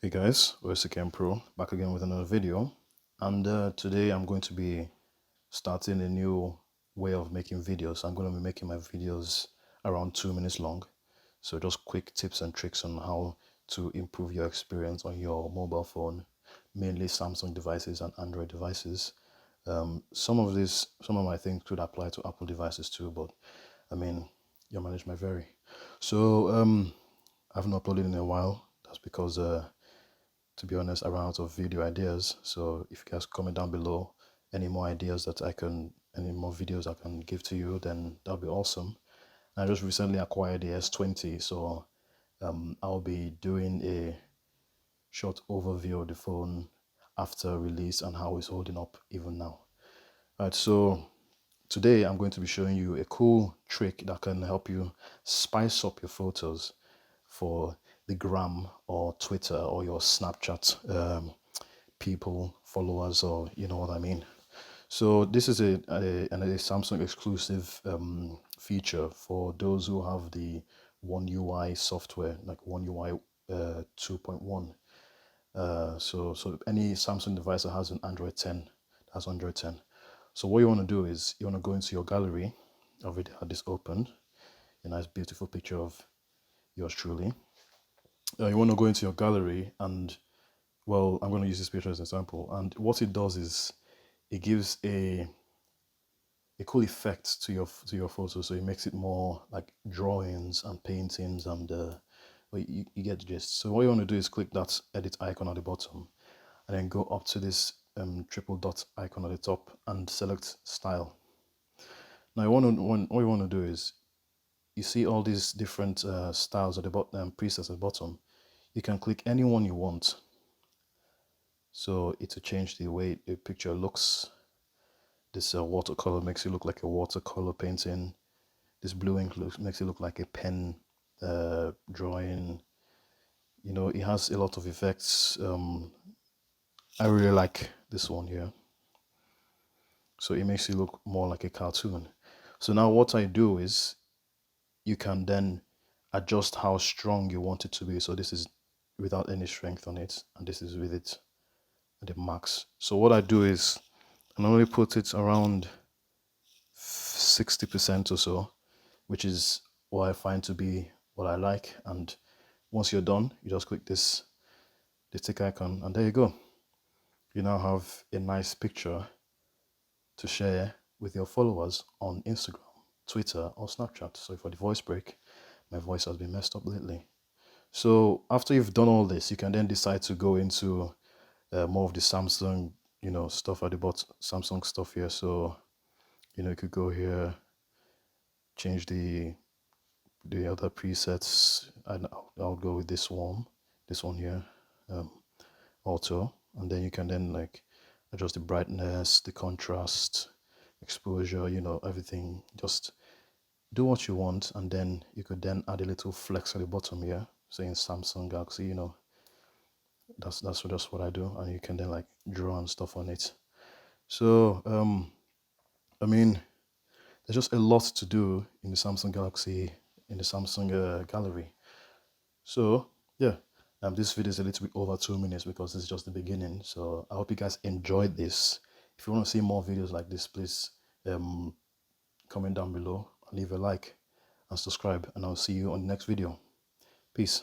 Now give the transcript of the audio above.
Hey guys, S10 Pro back again with another video, and today I'm going to be starting a new way of making videos. I'm going to be making my videos around 2 minutes long, so just quick tips and tricks on how to improve your experience on your mobile phone, mainly Samsung devices and Android devices. Some of my things could apply to Apple devices too, but I mean, your mileage may vary. So I haven't uploaded in a while. That's because to be honest, I ran out of video ideas. So if you guys comment down below any more ideas that any more videos I can give to you, then that'll be awesome. I just recently acquired the S20, so I'll be doing a short overview of the phone after release and how it's holding up even now. Alright, so today I'm going to be showing you a cool trick that can help you spice up your photos for the gram or Twitter or your Snapchat people, followers, or you know what I mean. So this is a Samsung exclusive feature for those who have the One UI software, like One UI 2.1. So any Samsung device that has an Android 10, that's Android 10. So what you want to do is you want to go into your gallery. I already had this opened. A nice, beautiful picture of yours truly. You want to go into your gallery and, well, I'm going to use this picture as an example. And what it does is it gives a cool effect to your photo. So it makes it more like drawings and paintings and well, you get the gist. So what you want to do is click that edit icon at the bottom and then go up to this triple dot icon at the top and select style. Now what you want to do is you see all these different styles at the bottom, presets at the bottom. You can click any one you want. So it will change the way the picture looks. This watercolor makes it look like a watercolor painting. This blue ink makes it look like a pen drawing. You know, it has a lot of effects. I really like this one here. So it makes it look more like a cartoon. So now what I do is you can then adjust how strong you want it to be. So this is without any strength on it, and this is with it at the max. So what I do is I normally put it around 60% or so, which is what I find to be what I like. And once you're done, you just click this tick icon, and there you go. You now have a nice picture to share with your followers on Instagram, Twitter, or Snapchat. So for the voice break, my voice has been messed up lately. So after you've done all this, you can then decide to go into more of the Samsung, stuff at the bottom, Samsung stuff here. So, you could go here, change the other presets. I'll go with this one here, auto, and then you can then like adjust the brightness, the contrast, exposure, everything. Just do what you want, and then you could then add a little flex at the bottom here saying Samsung Galaxy. That's just what I do, and you can then like draw and stuff on it. So I mean, there's just a lot to do in the Samsung Galaxy, in the Samsung gallery. So yeah, this video is a little bit over 2 minutes because it's just the beginning. So I hope you guys enjoyed this. If you want to see more videos like this, please comment down below, leave a like and subscribe, and I'll see you on the next video. Peace.